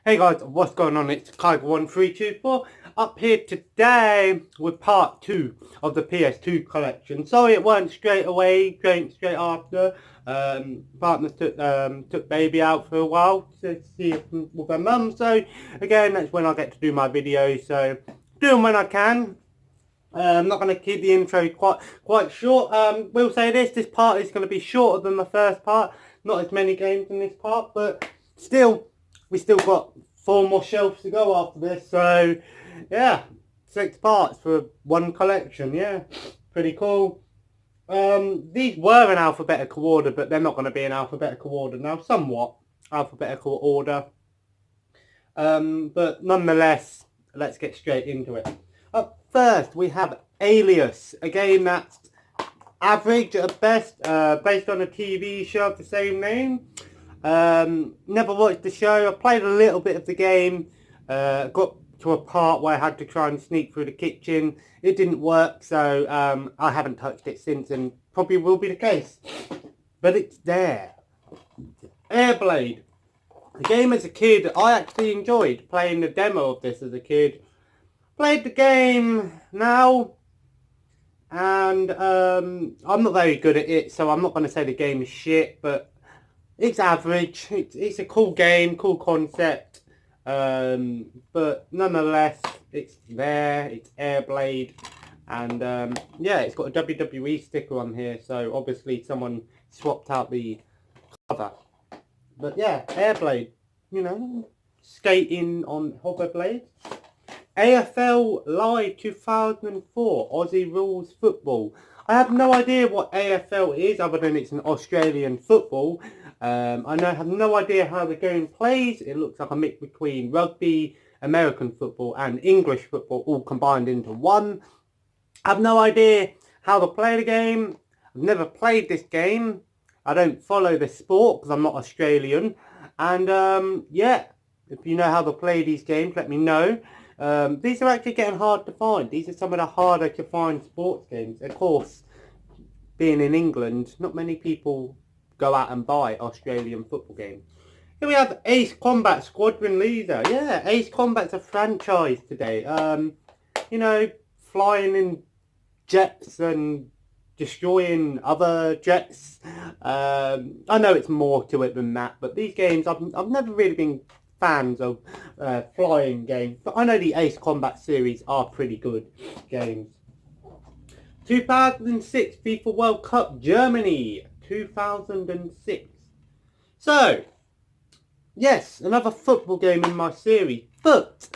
Hey guys, what's going on? It's Kaiger1324 up here today with part 2 of the PS2 collection. Sorry it weren't straight away, straight after. Partner took baby out for a while to see it with her mum, so again that's when I get to do my videos, so doing when I can. I'm not going to keep the intro quite short. We'll say this part is going to be shorter than the first part. Not as many games in this part, but still, we still got 4 more shelves to go after this. So, yeah, 6 parts for one collection. Yeah, pretty cool. These were in alphabetical order, but they're not going to be in alphabetical order now. Somewhat alphabetical order. But nonetheless, let's get straight into it. Up first, we have Alias, a game that's average at best, based on a TV show of the same name. Never watched the show. I played a little bit of the game, got to a part where I had to try and sneak through the kitchen. It didn't work, so I haven't touched it since, and probably will be the case. But it's there. Airblade. The game as a kid, I actually enjoyed playing the demo of this as a kid. Played the game now, and I'm not very good at it, so I'm not going to say the game is shit, but it's average. It's a cool game, cool concept, but nonetheless, it's there. It's Airblade, and yeah, it's got a WWE sticker on here, so obviously someone swapped out the cover. But yeah, Airblade, you know, skating on hoverblades. AFL Live 2004, Aussie Rules Football. I have no idea what AFL is other than it's an Australian football. I have no idea how the game plays. It looks like a mix between rugby, American football and English football all combined into one. I have no idea how to play the game. I've never played this game. I don't follow the sport because I'm not Australian. And yeah, if you know how to play these games, let me know. These are actually getting hard to find. These are some of the harder to find sports games. Of course, being in England, not many people go out and buy Australian football games. Here we have Ace Combat Squadron Leader. Yeah, Ace Combat's a franchise today. You know, flying in jets and destroying other jets. I know it's more to it than that, but these games, I've never really been fans of flying games, but I know the Ace Combat series are pretty good games. 2006 FIFA World Cup Germany. 2006. So, yes, another football game in my series, but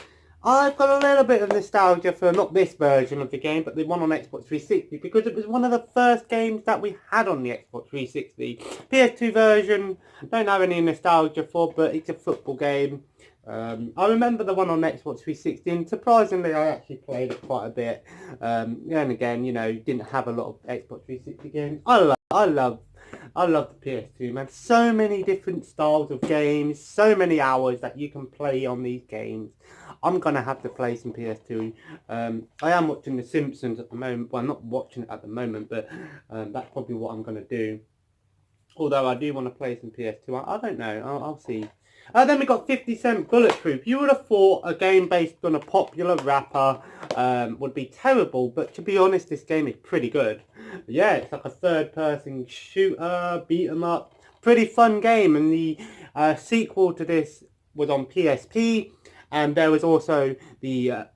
I've got a little bit of nostalgia for not this version of the game, but the one on Xbox 360, because it was one of the first games that we had on the Xbox 360. PS2 version, don't have any nostalgia for, but it's a football game. I remember the one on Xbox 360, and surprisingly I actually played it quite a bit. And again, you know, didn't have a lot of Xbox 360 games. I love the PS2, man. So many different styles of games, so many hours that you can play on these games. I'm going to have to play some PS2. I am watching The Simpsons at the moment. Well, I'm not watching it at the moment, but that's probably what I'm going to do. Although I do want to play some PS2. I don't know. I'll see. Then we got 50 Cent Bulletproof. You would have thought a game based on a popular rapper would be terrible, but to be honest, this game is pretty good. Yeah, it's like a third-person shooter, beat 'em up. Pretty fun game, and the sequel to this was on PSP, and there was also the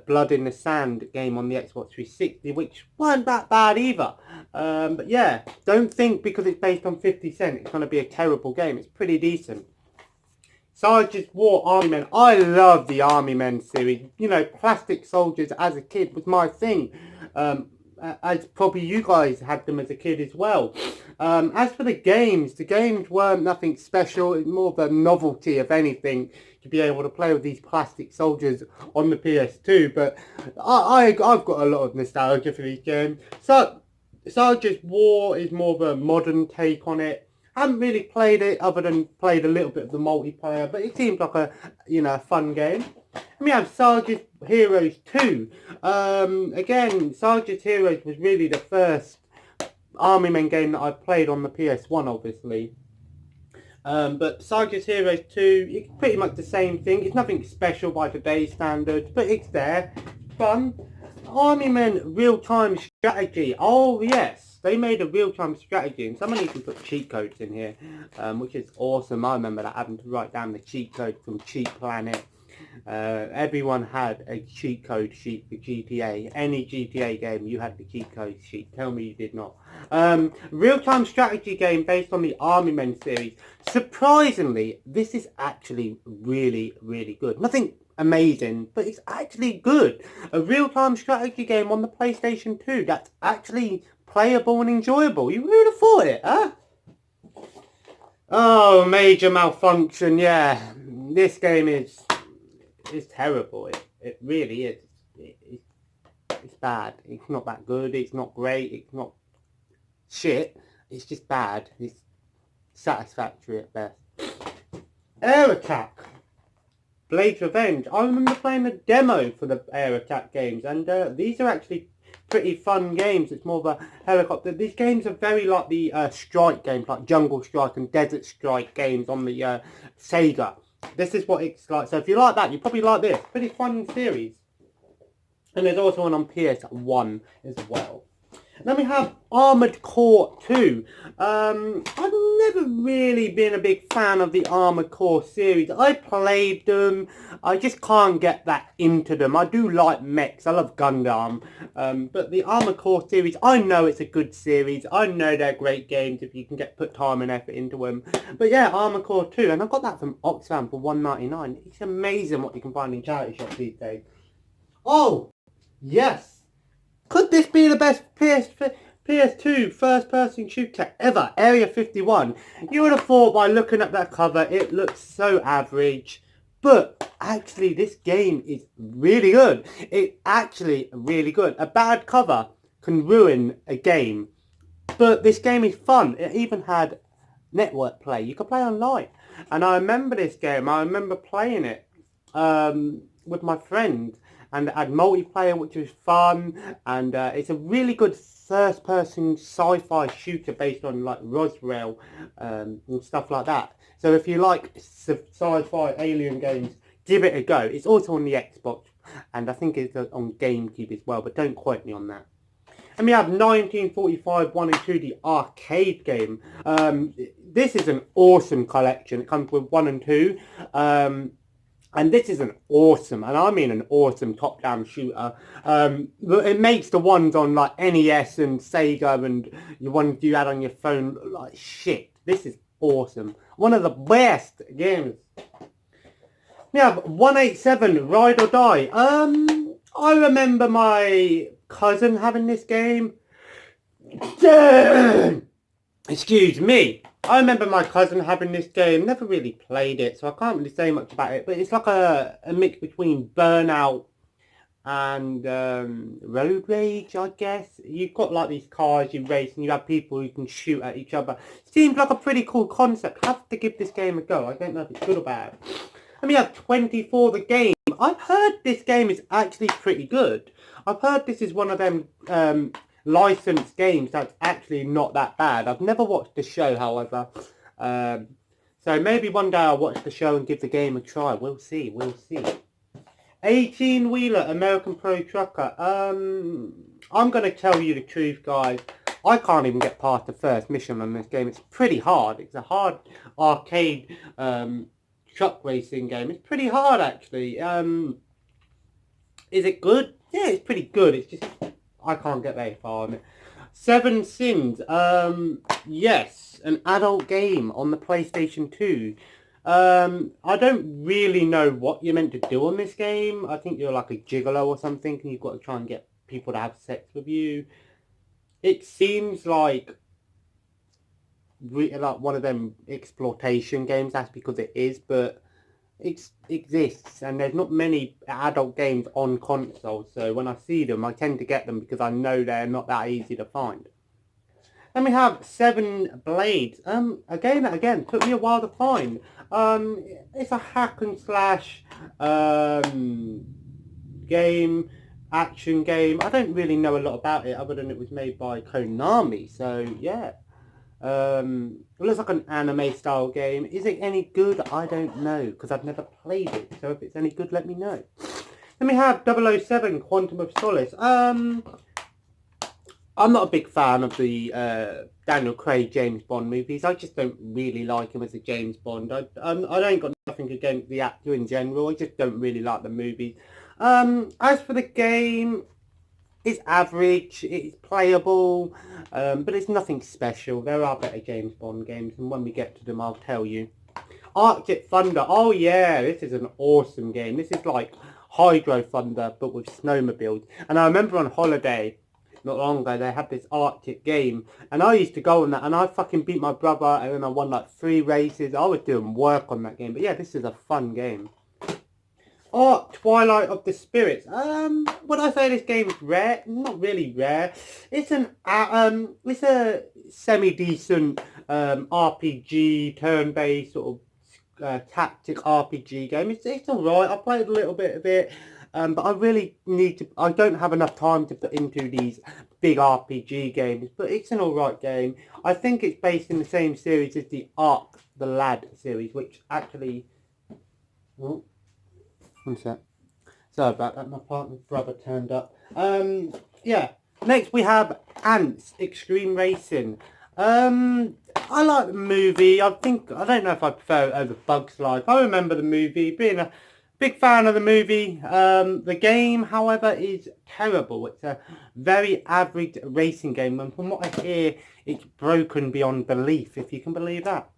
Blood in the Sand game on the Xbox 360, which weren't that bad either. But yeah, don't think because it's based on 50 Cent it's going to be a terrible game. It's pretty decent. Sergeant War Army Men. I love the Army Men series. You know, plastic soldiers as a kid was my thing. As probably you guys had them as a kid as well. As for the games weren't nothing special. It's more of a novelty, if anything, to be able to play with these plastic soldiers on the PS2. But I've got a lot of nostalgia for these games. So, Sergeant War is more of a modern take on it. I haven't really played it other than played a little bit of the multiplayer, but it seems like a, you know, a fun game. And we have Sergeant Heroes 2. Again, Sergeant Heroes was really the first Army Men game that I played on the PS1, obviously. But Cyclist Heroes 2, it's pretty much the same thing. It's nothing special by today's standards, but it's there. Fun. Army Men real-time strategy. Oh yes, they made a real-time strategy, and someone needs to put cheat codes in here, which is awesome. I remember that, having to write down the cheat code from Cheat Planet. Everyone had a cheat code sheet for GTA. Any GTA game, you had the cheat code sheet. Tell me you did not. Real-time strategy game based on the Army Men series. Surprisingly, this is actually really, really good. Nothing amazing, but it's actually good. A real-time strategy game on the PlayStation 2 that's actually playable and enjoyable. You would have thought it, huh? Oh, major malfunction, yeah. This game is terrible. It really is. It's bad. It's not that good. It's not great. It's not shit. It's just bad. It's satisfactory at best. Air Attack. Blade's Revenge. I remember playing the demo for the Air Attack games, and these are actually pretty fun games. It's more of a helicopter. These games are very like the Strike games, like Jungle Strike and Desert Strike games on the Sega. This is what it's like. So if you like that, you probably like this. Pretty fun series. And there's also one on PS1 as well. Then we have Armored Core 2. I've never really been a big fan of the Armored Core series. I played them. I just can't get that into them. I do like mechs. I love Gundam. But the Armored Core series, I know it's a good series. I know they're great games if you can put time and effort into them. But yeah, Armored Core 2. And I got that from Oxfam for $1.99. It's amazing what you can find in charity shops these days. Oh, yes. Could this be the best PS2 first-person shooter ever? Area 51. You would have thought by looking at that cover, it looks so average. But actually, this game is really good. It's actually really good. A bad cover can ruin a game. But this game is fun. It even had network play. You could play online. And I remember this game. I remember playing it with my friend. And it had multiplayer, which was fun, and it's a really good first-person sci-fi shooter based on like Roswell and stuff like that. So if you like sci-fi alien games, give it a go. It's also on the Xbox, and I think it's on GameCube as well, but don't quote me on that. And we have 1945 1 and 2, the arcade game. This is an awesome collection. It comes with 1 and 2. And this is an awesome, and I mean an awesome top-down shooter. It makes the ones on like NES and Sega and the ones you had on your phone look like shit. This is awesome. One of the best games. We have 187 Ride or Die. I remember my cousin having this game. Excuse me. I remember my cousin having this game. Never really played it, so I can't really say much about it. But it's like a mix between Burnout and Road Rage, I guess. You've got like these cars you race, and you have people who can shoot at each other. Seems like a pretty cool concept. Have to give this game a go. I don't know if it's good or bad. And we have 24 the game. I've heard this game is actually pretty good. I've heard this is one of them licensed games that's actually not that bad. I've never watched the show, however. So maybe one day I'll watch the show and give the game a try. We'll see. 18-wheeler American Pro Trucker. I'm going to tell you the truth, guys. I can't even get past the first mission on this game. It's pretty hard. It's a hard arcade truck racing game. It's pretty hard, actually. Is it good? Yeah, it's pretty good. It's just I can't get very far on it. Seven Sins. Yes, an adult game on the PlayStation 2. I don't really know what you're meant to do on this game. I think you're like a gigolo or something, and you've got to try and get people to have sex with you. It seems like one of them exploitation games. That's because it is, but it exists, and there's not many adult games on consoles, so when I see them I tend to get them because I know they're not that easy to find. Then we have Seven Blades, a game that again took me a while to find. It's a hack and slash game, action game. I don't really know a lot about it other than it was made by Konami, so yeah. It looks like an anime style game. Is it any good? I don't know, because I've never played it. So if it's any good, let me know. Then we have 007 Quantum of Solace. I'm not a big fan of the Daniel Craig James Bond movies. I just don't really like him as a James Bond. I ain't got nothing against the actor in general. I just don't really like the movies. As for the game, it's average. It's playable, but it's nothing special. There are better James Bond games, and when we get to them, I'll tell you. Arctic Thunder. Oh yeah, this is an awesome game. This is like Hydro Thunder, but with snowmobiles. And I remember on holiday, not long ago, they had this Arctic game, and I used to go on that, and I fucking beat my brother, and then I won like 3 races. I was doing work on that game, but yeah, this is a fun game. Twilight of the Spirits. Would I say this game is rare? Not really rare. It's it's a semi-decent RPG, turn-based sort of tactic RPG game. It's alright. I played a little bit of it. But I really I don't have enough time to put into these big RPG games, but it's an alright game. I think it's based in the same series as the Ark the Lad series, which actually... Oh, one sec. Sorry about that, my partner's brother turned up. Yeah. Next we have Ants Extreme Racing. I like the movie. I don't know if I prefer it over Bugs Life. I remember the movie, being a big fan of the movie. The game, however, is terrible. It's a very average racing game, and from what I hear, it's broken beyond belief, if you can believe that.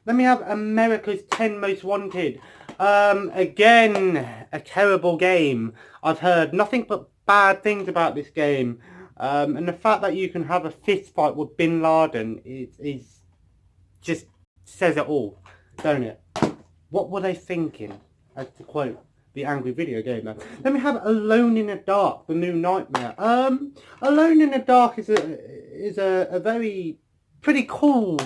Then we have America's 10 Most Wanted. Again, a terrible game. I've heard nothing but bad things about this game. And the fact that you can have a fist fight with Bin Laden is just says it all, don't it? What were they thinking? As to quote the angry video gamer. Then we have Alone in the Dark, the new nightmare. Alone in the Dark is a very pretty cool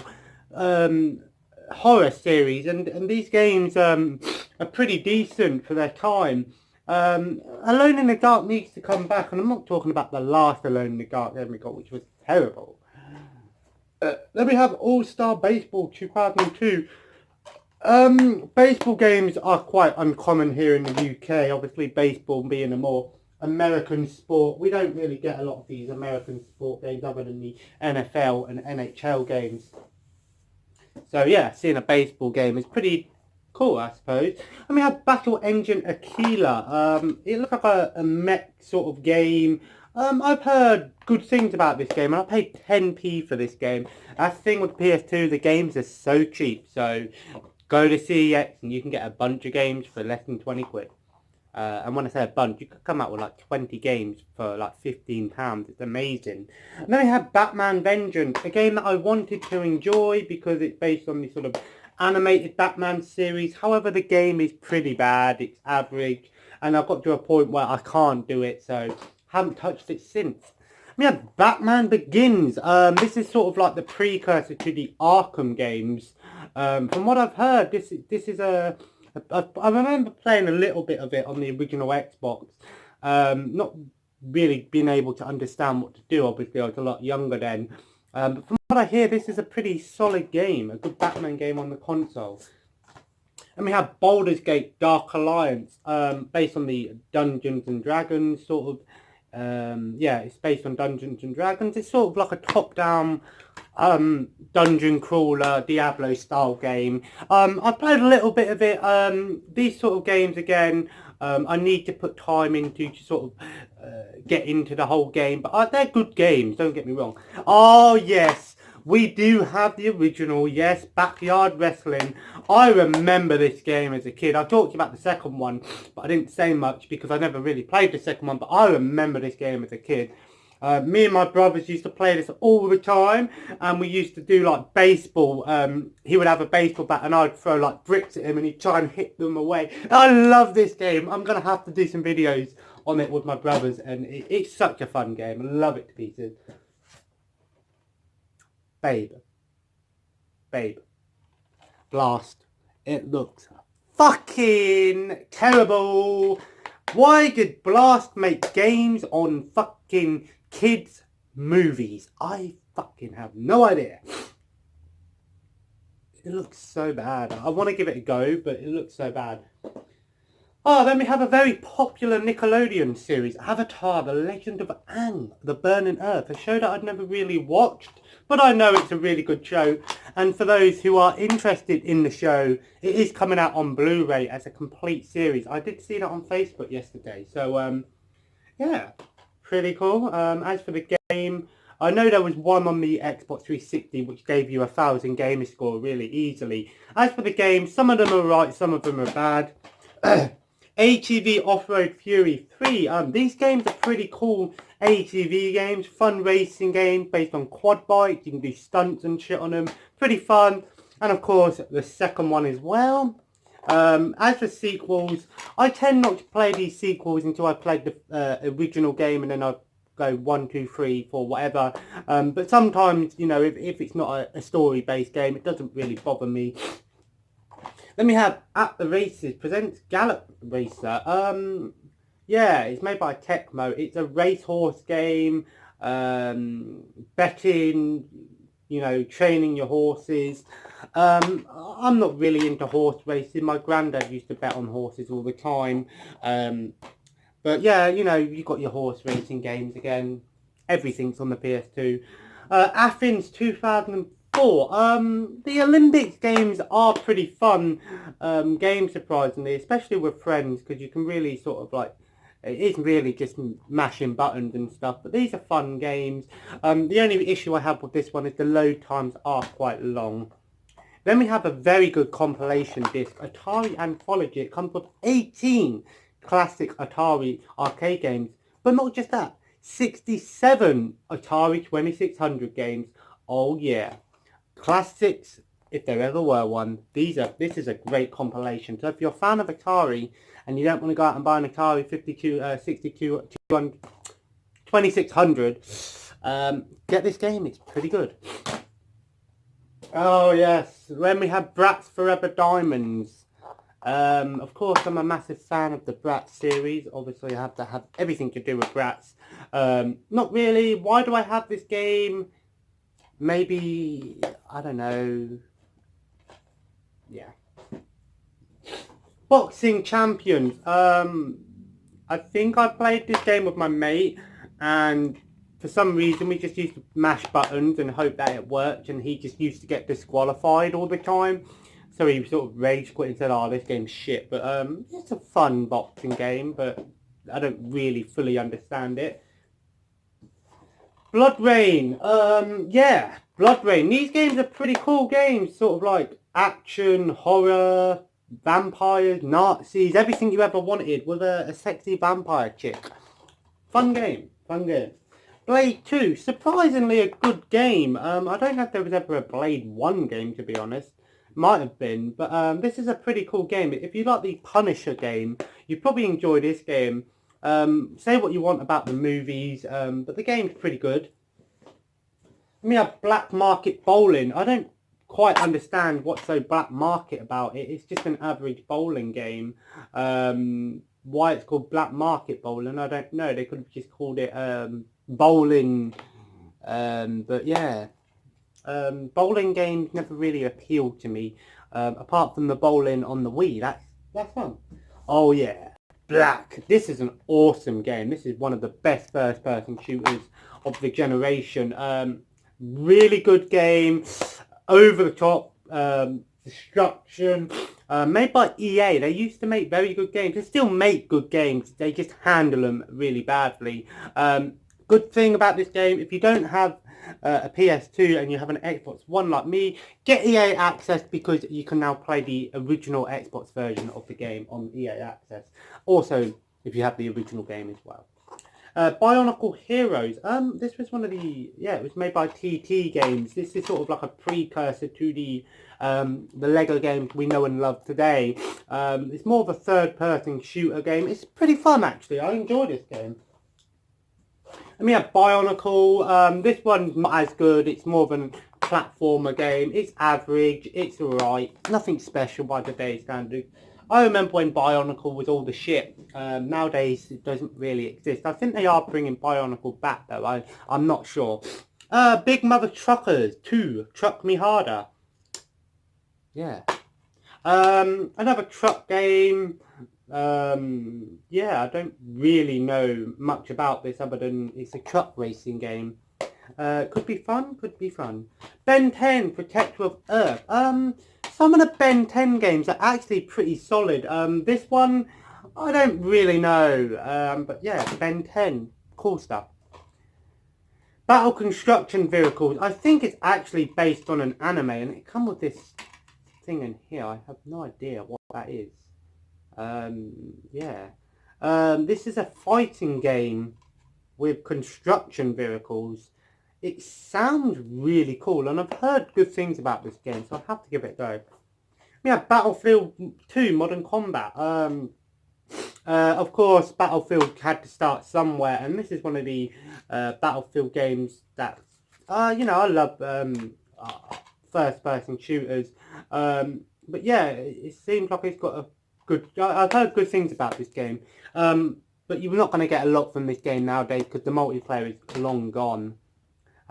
horror series, and these games are pretty decent for their time. Alone in the Dark needs to come back, and I'm not talking about the last Alone in the Dark game we got, which was terrible. Then we have All-Star Baseball 2002. Baseball games are quite uncommon here in the UK. Obviously, baseball being a more American sport, we don't really get a lot of these American sport games other than the NFL and NHL games. So yeah, seeing a baseball game is pretty cool, I suppose. And we have Battle Engine Aquila. It looks like a mech sort of game. I've heard good things about this game, and I paid 10p for this game. That's the thing with PS2, the games are so cheap, so go to CEX and you can get a bunch of games for less than 20 quid. And when I say a bunch, you could come out with like 20 games for like £15. It's amazing. And then we have Batman Vengeance, a game that I wanted to enjoy because it's based on the sort of animated Batman series. However, the game is pretty bad. It's average. And I've got to a point where I can't do it, so haven't touched it since. We have Batman Begins. This is sort of like the precursor to the Arkham games. From what I've heard, this is I remember playing a little bit of it on the original Xbox. Not really being able to understand what to do. Obviously, I was a lot younger then. But from what I hear, this is a pretty solid game. A good Batman game on the console. And we have Baldur's Gate Dark Alliance, based on the Dungeons and Dragons sort of. Yeah, it's based on Dungeons and Dragons. It's sort of like a top-down dungeon crawler, Diablo style game. I played a little bit of it. These sort of games, again, I need to put time into to sort of get into the whole game. But they're good games, don't get me wrong. Oh, yes. We do have the original, yes, Backyard Wrestling. I remember this game as a kid. I talked about the second one, but I didn't say much because I never really played the second one. But I remember this game as a kid. Me and my brothers used to play this all the time, and we used to do like baseball. He would have a baseball bat and I'd throw like bricks at him and he'd try and hit them away. I love this game. I'm going to have to do some videos on it with my brothers, and it's such a fun game. I love it to pieces. Babe, Blast. It looks fucking terrible. Why did Blast make games on fucking kids' movies? I fucking have no idea. It looks so bad. I want to give it a go, but it looks so bad. Oh, then we have a very popular Nickelodeon series, Avatar, The Legend of Aang, The Burning Earth, a show that I'd never really watched, but I know it's a really good show. And for those who are interested in the show, it is coming out on Blu-ray as a complete series. I did see that on Facebook yesterday, so yeah, pretty cool. As for the game, I know there was one on the Xbox 360 which gave you 1,000 gamer score really easily. As for the game, some of them are right, some of them are bad. ATV Off-Road Fury 3. These games are pretty cool ATV games, fun racing games based on quad bikes. You can do stunts and shit on them. Pretty fun. And of course, the second one as well. As for sequels, I tend not to play these sequels until I played the original game, and then I go 1, 2, 3, 4, whatever. But sometimes, you know, if it's not a story-based game, it doesn't really bother me. Then we have At the Races presents Gallop Racer. Yeah, it's made by Tecmo. It's a racehorse game, betting, you know, training your horses. I'm not really into horse racing. My granddad used to bet on horses all the time. But yeah, you know, you've got your horse racing games again. Everything's on the PS2. Athens 2004. The Olympics games are pretty fun games, surprisingly, especially with friends, because you can really sort of like, it isn't really just mashing buttons and stuff, but these are fun games. The only issue I have with this one is the load times are quite long. Then we have a very good compilation disc, Atari Anthology. It comes with 18 classic Atari arcade games, but not just that, 67 Atari 2600 games. Oh yeah. Classics, if there ever were one. This is a great compilation. So if you're a fan of Atari and you don't want to go out and buy an Atari 2600, get this game. It's pretty good. Oh yes, when we have Bratz Forever Diamonds. Of course, I'm a massive fan of the Bratz series. Obviously, I have to have everything to do with Bratz. Not really. Why do I have this game? Maybe, I don't know, yeah. Boxing Champions. I think I played this game with my mate, and for some reason we just used to mash buttons and hope that it worked, and he just used to get disqualified all the time. So he sort of rage quit and said, oh, this game's shit. But it's a fun boxing game, but I don't really fully understand it. Blood Rain, yeah, Blood Rain. These games are pretty cool games, sort of like action, horror, vampires, Nazis, everything you ever wanted with a sexy vampire chick. Fun game, fun game. Blade 2, surprisingly a good game. I don't know if there was ever a Blade 1 game, to be honest. Might have been, but this is a pretty cool game. If you like the Punisher game, you probably enjoy this game. Say what you want about the movies, but the game's pretty good. We have Black Market Bowling. I don't quite understand what's so black market about it. It's just an average bowling game. Why it's called Black Market Bowling, I don't know. They could have just called it bowling. But yeah, bowling games never really appealed to me. Apart from the bowling on the Wii, that's fun. Oh yeah. Black. This is an awesome game. This is one of the best first-person shooters of the generation. Really good game. Over the top. Destruction. Made by EA. They used to make very good games. They still make good games. They just handle them really badly. Good thing about this game, if you don't have a PS2 and you have an Xbox One like me, get EA Access, because you can now play the original Xbox version of the game on EA Access. Also, if you have the original game as well. Bionicle Heroes. This was one of the, yeah, it was made by TT Games. This is sort of like a precursor to the Lego games we know and love today. It's more of a third-person shooter game. It's pretty fun, actually. I enjoy this game. And we have Bionicle. This one's not as good. It's more of a platformer game. It's average. It's alright. Nothing special by today's standard. I remember when Bionicle was all the shit. Nowadays, it doesn't really exist. I think they are bringing Bionicle back, though. I'm not sure. Big Mother Truckers 2, Truck Me Harder. Yeah. Another truck game. Yeah, I don't really know much about this other than it's a truck racing game. Could be fun, could be fun. Ben 10, Protector of Earth. Some of the Ben 10 games are actually pretty solid. This one, I don't really know. But yeah, Ben 10, cool stuff. Battle Construction Vehicles. I think it's actually based on an anime, and it comes with this thing in here. I have no idea what that is. Yeah. This is a fighting game with construction vehicles. It sounds really cool, and I've heard good things about this game, so I have to give it a go. We have Battlefield 2 Modern Combat. Of course, Battlefield had to start somewhere, and this is one of the Battlefield games that, I love first-person shooters. But yeah, it seems like it's got a good. I've heard good things about this game. But you're not going to get a lot from this game nowadays because the multiplayer is long gone.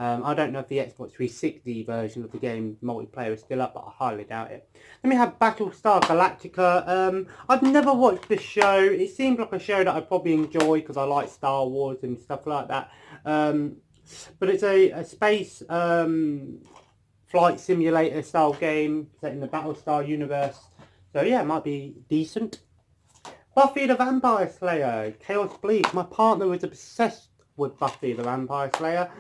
I don't know if the Xbox 360 version of the game multiplayer is still up, but I highly doubt it. Then we have Battlestar Galactica. I've never watched this show. It seems like a show that I probably enjoy because I like Star Wars and stuff like that. But it's a space flight simulator style game set in the Battlestar universe. So yeah, it might be decent. Buffy the Vampire Slayer, Chaos Bleed. My partner was obsessed with Buffy the Vampire Slayer.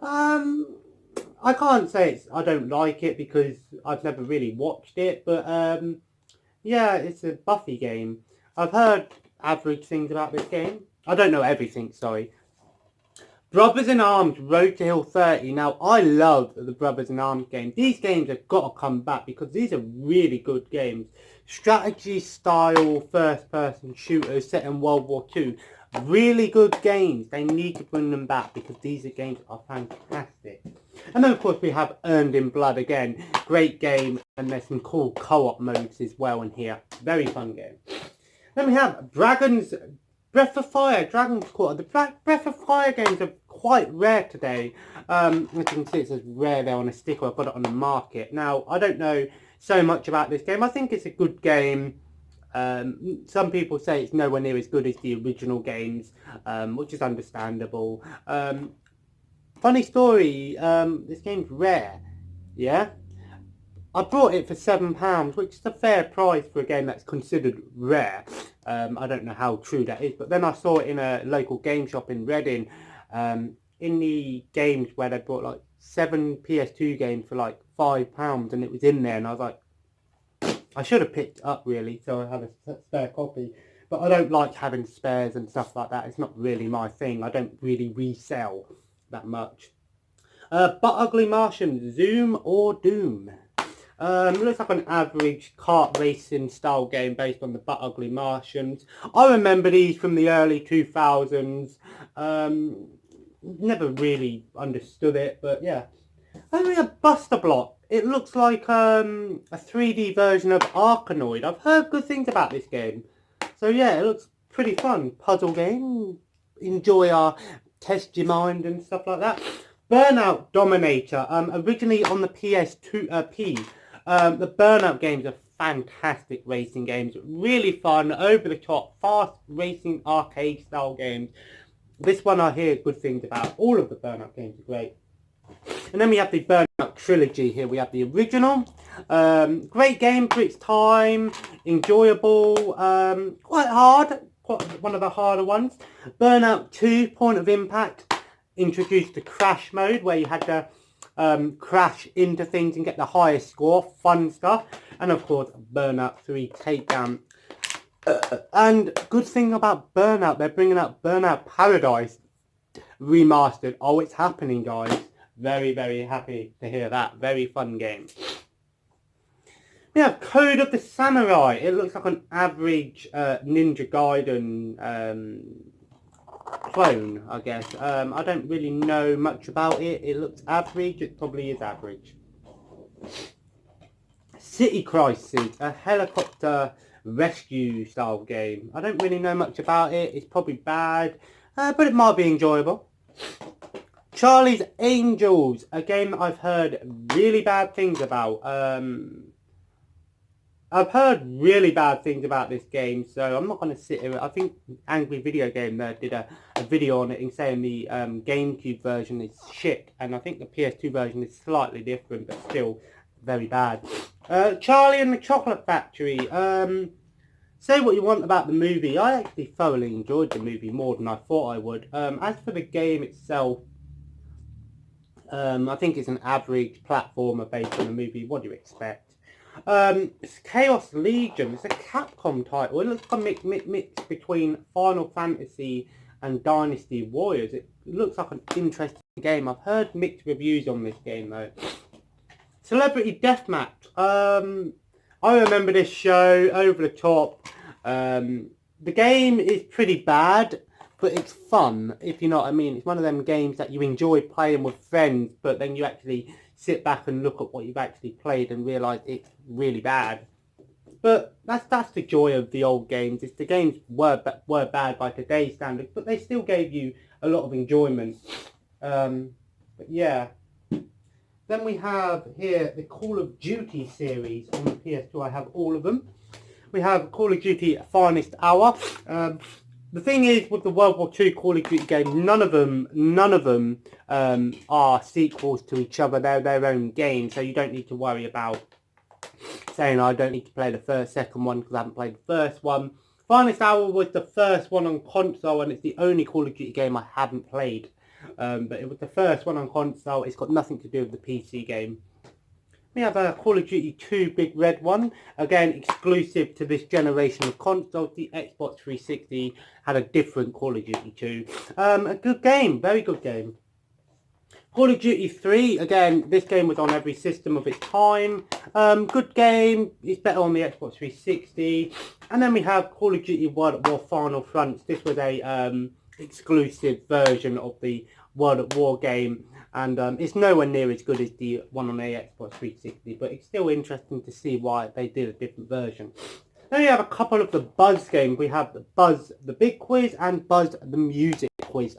I can't say I don't like it because I've never really watched it, but yeah, it's a Buffy game. I've heard average things about this game. I don't know everything, sorry. Brothers in Arms, Road to Hill 30. Now, I love the Brothers in Arms games. These games have got to come back because these are really good games. Strategy style first-person shooters set in World War II. Really good games. They need to bring them back because these are games that are fantastic. And then, of course, we have Earned in Blood again. Great game. And there's some cool co-op modes as well in here. Very fun game. Then we have Breath of Fire, Dragon's Quarter. The Breath of Fire games are quite rare today. As you can see, it says rare there on a sticker. I've got it on the market. Now, I don't know so much about this game. I think it's a good game. Some people say it's nowhere near as good as the original games, which is understandable. Funny story, this game's rare. Yeah? I bought it for £7, which is a fair price for a game that's considered rare. I don't know how true that is, but then I saw it in a local game shop in Reading, in the games where they bought like 7 PS2 games for like £5, and it was in there, and I was like, I should have picked it up really, so I had a spare copy. But I don't like having spares and stuff like that. It's not really my thing. I don't really resell that much. But Ugly Martian, Zoom or Doom. Looks like an average kart racing style game based on the But Ugly Martians. I remember these from the early 2000s. Never really understood it, but yeah. And we have Buster Block. It looks like a 3D version of Arkanoid. I've heard good things about this game. So yeah, it looks pretty fun. Puzzle game. Enjoy our test your mind and stuff like that. Burnout Dominator. Originally on the PS2 the Burnout games are fantastic racing games. Really fun, over the top, fast racing arcade style games. This one I hear good things about. All of the Burnout games are great. And then we have the Burnout Trilogy here. We have the original. Great game for its time. Enjoyable. Quite hard. Quite one of the harder ones. Burnout 2, Point of Impact. Introduced the crash mode where you had to crash into things and get the highest score. Fun stuff. And of course, Burnout 3 Takedown. And good thing about Burnout, they're bringing out Burnout Paradise remastered. Oh, it's happening, guys. Very, very happy to hear that. Very fun game. We have Code of the Samurai. It looks like an average Ninja Gaiden clone, I guess. I don't really know much about it. It looks average. It probably is average. City Crisis, a helicopter rescue style game. I don't really know much about it. It's probably bad, but it might be enjoyable. Charlie's Angels, a game that I've heard really bad things about. I've heard really bad things about this game, so I'm not going to sit here. I think Angry Video Game did a video on it and saying the GameCube version is shit, and I think the PS2 version is slightly different, but still very bad. Charlie and the Chocolate Factory. Say what you want about the movie. I actually thoroughly enjoyed the movie more than I thought I would. As for the game itself, I think it's an average platformer based on the movie. What do you expect? It's Chaos Legion. It's a Capcom title. It looks like a mix between Final Fantasy and Dynasty Warriors. It looks like an interesting game. I've heard mixed reviews on this game though. Celebrity Deathmatch. I remember this show, over the top. The game is pretty bad, but it's fun, if you know what I mean. It's one of them games that you enjoy playing with friends, but then you actually sit back and look at what you've actually played and realise it's really bad. But that's the joy of the old games. It's the games were bad by today's standards, but they still gave you a lot of enjoyment. But yeah. Then we have here the Call of Duty series on the PS2. I have all of them. We have Call of Duty Finest Hour. The thing is, with the World War II Call of Duty game, none of them are sequels to each other. They're their own game, so you don't need to worry about saying I don't need to play the second one because I haven't played the first one. Finest Hour was the first one on console, and it's the only Call of Duty game I haven't played. But it was the first one on console. It's got nothing to do with the PC game. We have a Call of Duty 2 Big Red one. Again, exclusive to this generation of consoles. The Xbox 360 had a different Call of Duty 2. A good game. Very good game. Call of Duty 3. Again, this game was on every system of its time. Good game. It's better on the Xbox 360. And then we have Call of Duty World at War Final Fronts. This was a exclusive version of the World at War game, and it's nowhere near as good as the one on the Xbox 360, but it's still interesting to see why they did a different version. Then we have a couple of the Buzz games. We have the Buzz the Big Quiz and Buzz the Music Quiz.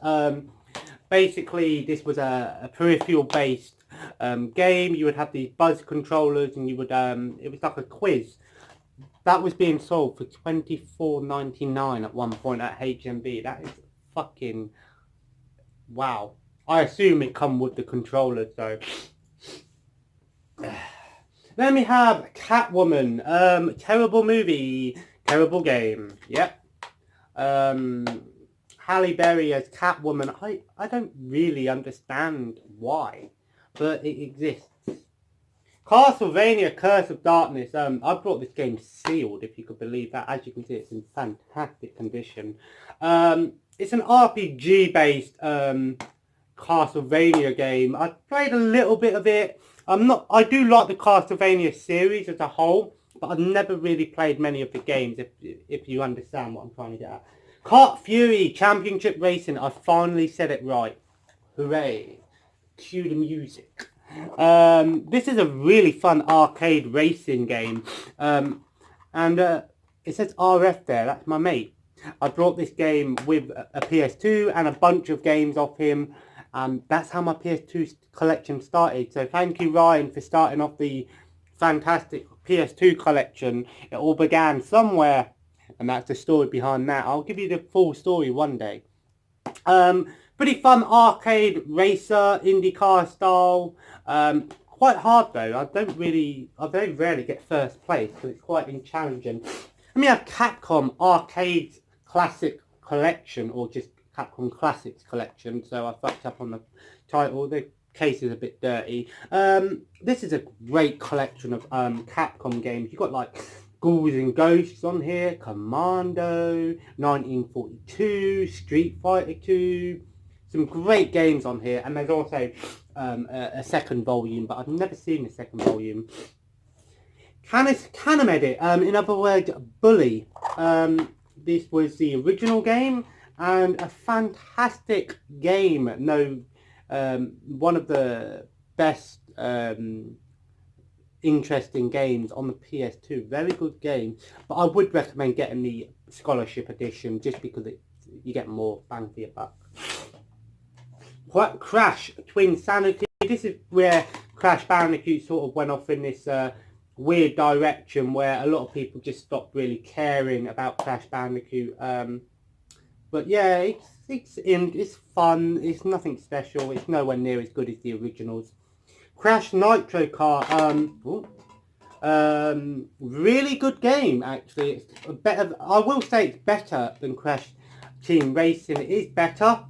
Basically, this was a peripheral based game. You would have these Buzz controllers, and you would it was like a quiz. That was being sold for $24.99 at one point at HMV. That is fucking wow. I assume it come with the controller, so. Then we have Catwoman. Terrible movie, terrible game. Yep. Halle Berry as Catwoman. I don't really understand why, but it exists. Castlevania Curse of Darkness. I brought this game sealed, if you could believe that. As you can see, it's in fantastic condition. It's an RPG-based Castlevania game. I played a little bit of it. I do like the Castlevania series as a whole, but I've never really played many of the games, if you understand what I'm trying to get at. Kart Fury Championship Racing. I finally said it right. Hooray. Cue the music. This is a really fun arcade racing game. And it says RF there. That's my mate. I brought this game with a PS2 and a bunch of games off him. That's how my PS2 collection started. So thank you, Ryan, for starting off the fantastic PS2 collection. It all began somewhere, and that's the story behind that. I'll give you the full story one day. Pretty fun arcade racer, IndyCar style. Quite hard though. I very rarely get first place, so it's quite challenging. Then we have Capcom Arcade Classic Collection, or just Capcom Classics Collection. So I fucked up on the title. The case is a bit dirty. This is a great collection of Capcom games. You've got like Ghouls and Ghosts on here, Commando, 1942, Street Fighter 2. Some great games on here, and there's also a second volume, but I've never seen the second volume. Canem Edit, in other words, Bully. This was the original game, and a fantastic game. One of the best interesting games on the PS2. Very good game, but I would recommend getting the Scholarship Edition just because you get more bang for your buck. Crash Twin Sanity. This is where Crash Bandicoot sort of went off in this weird direction where a lot of people just stopped really caring about Crash Bandicoot. But yeah, it's fun. It's nothing special. It's nowhere near as good as the originals. Crash Nitro Kart. Really good game actually. It's better. I will say it's better than Crash Team Racing. It is better,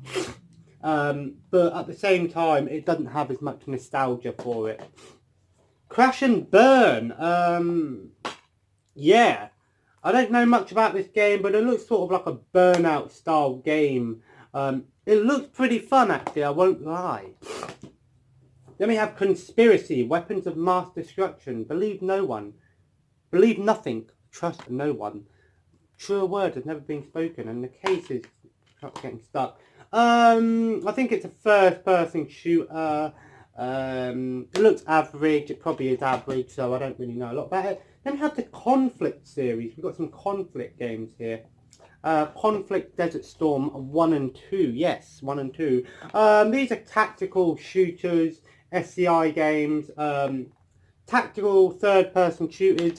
but at the same time, it doesn't have as much nostalgia for it. Crash and Burn. Yeah, I don't know much about this game, but it looks sort of like a Burnout style game. It looks pretty fun actually. I won't lie. Then we have Conspiracy, Weapons of Mass Destruction. Believe no one. Believe nothing. Trust no one. Truer word has never been spoken, and the case is not getting stuck. I think it's a first-person shooter. It looks average. It probably is average, so I don't really know a lot about it. Then we have the Conflict series. We've got some Conflict games here. Conflict Desert Storm 1 and 2. Yes, 1 and 2. These are tactical shooters, SCI games, tactical third-person shooters.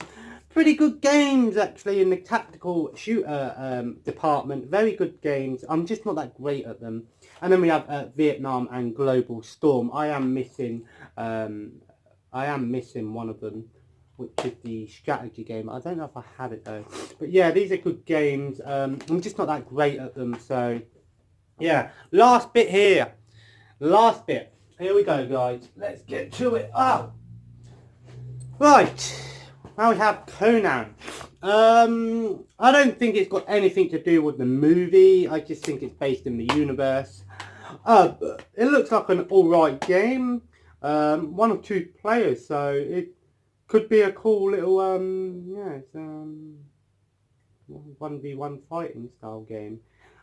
Pretty good games, actually, in the tactical shooter department. Very good games. I'm just not that great at them. And then we have Vietnam and Global Storm. I am missing one of them, which is the strategy game. I don't know if I have it though. But yeah, these are good games. I'm just not that great at them. So yeah, last bit here. Last bit. Here we go, guys. Let's get to it. Oh, right. Now we have Conan. I don't think it's got anything to do with the movie. I just think it's based in the universe. It looks like an alright game. 1 or 2 players, so it could be a cool little, it's 1v1 fighting style game.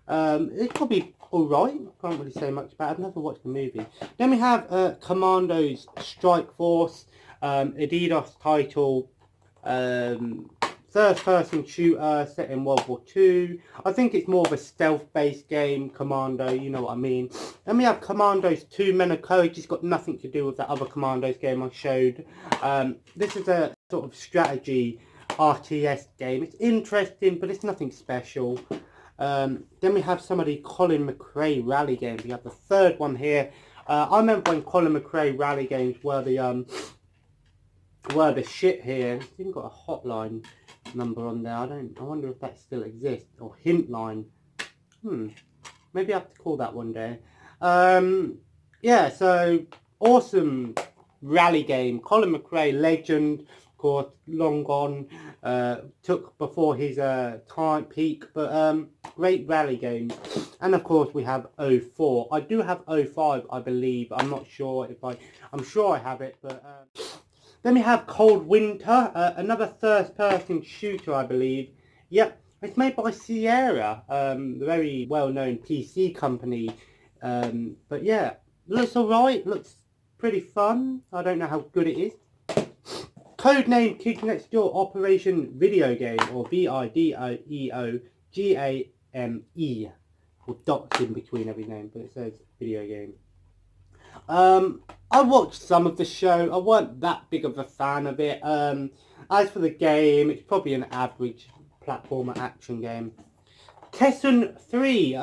It's probably alright. Can't really say much about it. I've never watched the movie. Then we have Commandos Strike Force, Adidas title, first-person shooter set in World War II. I think it's more of a stealth-based game, Commando, you know what I mean. Then we have Commandos 2 Men of Courage. It's got nothing to do with that other Commandos game I showed. This is a sort of strategy RTS game. It's interesting, but it's nothing special. Then we have some of the Colin McRae rally games. We have the third one here. I remember when Colin McRae rally games were the shit here. It's even got a hotline number on there. I wonder if that still exists, or hint line. Maybe I have to call that one day. Yeah, so awesome rally game. Colin McRae, legend, of course, long gone. Took before his time peak, but great rally game. And of course we have 04. I do have 05, I believe. I'm not sure if I'm sure I have it, but then we have Cold Winter, another first-person shooter, I believe. Yep, it's made by Sierra, the very well-known PC company. But yeah, looks alright, looks pretty fun. I don't know how good it is. Codename Kids Next Door Operation Video Game, or VIDEOGAME, with dots in between every name, but it says video game. I watched some of the show. I weren't that big of a fan of it. As for the game, it's probably an average platformer action game. Tekken 3,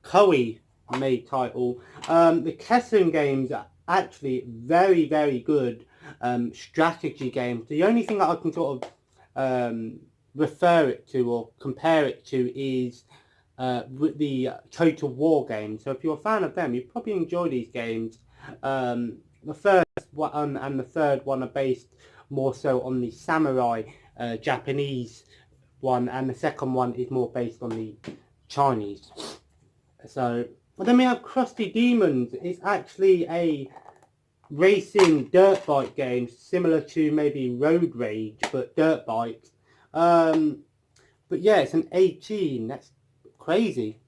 Koei made title. The Tekken games are actually very, very good strategy games. The only thing that I can sort of refer it to or compare it to is with the Total War games. So if you're a fan of them, you probably enjoy these games. The first one and the third one are based more so on the samurai Japanese one, and the second one is more based on the Chinese. So, then we have Krusty Demons. It's actually a racing dirt bike game, similar to maybe Road Rage, but dirt bikes. But yeah, it's an 18. That's crazy.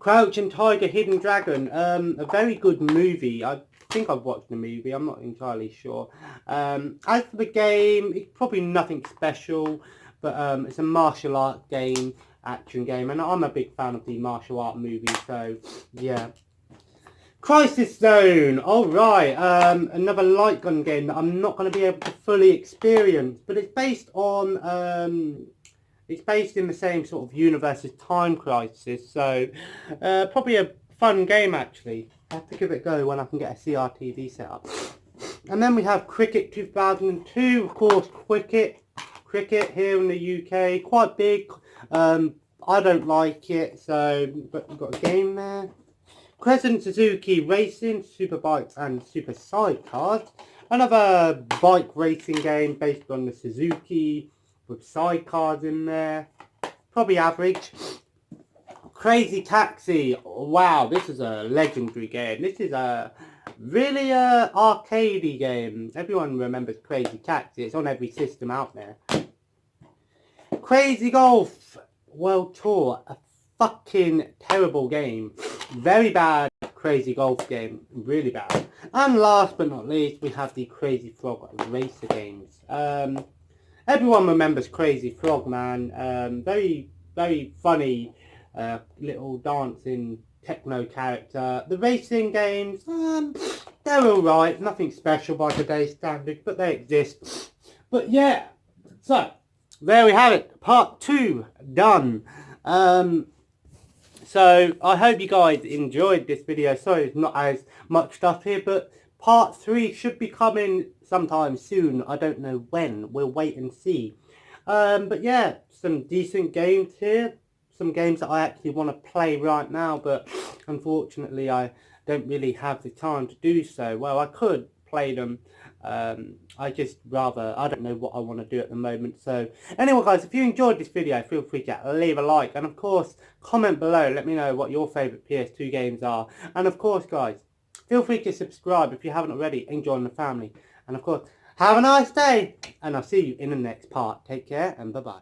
Crouching Tiger, Hidden Dragon. A very good movie. I think I've watched the movie. I'm not entirely sure. As for the game, it's probably nothing special, but it's a martial art game, action game, and I'm a big fan of the martial art movies. So yeah. Crisis Zone. All right. Another light gun game that I'm not going to be able to fully experience, but it's based on it's based in the same sort of universe as Time Crisis, so probably a fun game actually. I have to give it a go when I can get a CRTV set up. And then we have Cricket 2002, of course, cricket here in the UK, quite big. I don't like it, so but we've got a game there. Crescent Suzuki Racing, Super Bikes and Super Sidecars. Another bike racing game based on the Suzuki with sidecars in there. Probably average. Crazy Taxi. Wow, this is a legendary game. This is a really arcadey game. Everyone remembers Crazy Taxi. It's on every system out there. Crazy Golf World Tour. A fucking terrible game. Very bad Crazy Golf game. Really bad. And last but not least, we have the Crazy Frog Racer games. Everyone remembers Crazy Frog, man. Very, very funny little dancing techno character. The racing games, they're alright. Nothing special by today's standards, but they exist. But yeah, so there we have it. Part 2 done. So I hope you guys enjoyed this video. Sorry it's not as much stuff here, but part 3 should be coming sometime soon. I don't know when. We'll wait and see. But yeah, some decent games here. Some games that I actually want to play right now, but unfortunately I don't really have the time to do so. Well, I could play them. I don't know what I want to do at the moment. So anyway guys, if you enjoyed this video, feel free to leave a like, and of course comment below, let me know what your favourite PS2 games are, and of course guys, feel free to subscribe if you haven't already and join the family, and of course have a nice day, and I'll see you in the next part. Take care and bye bye.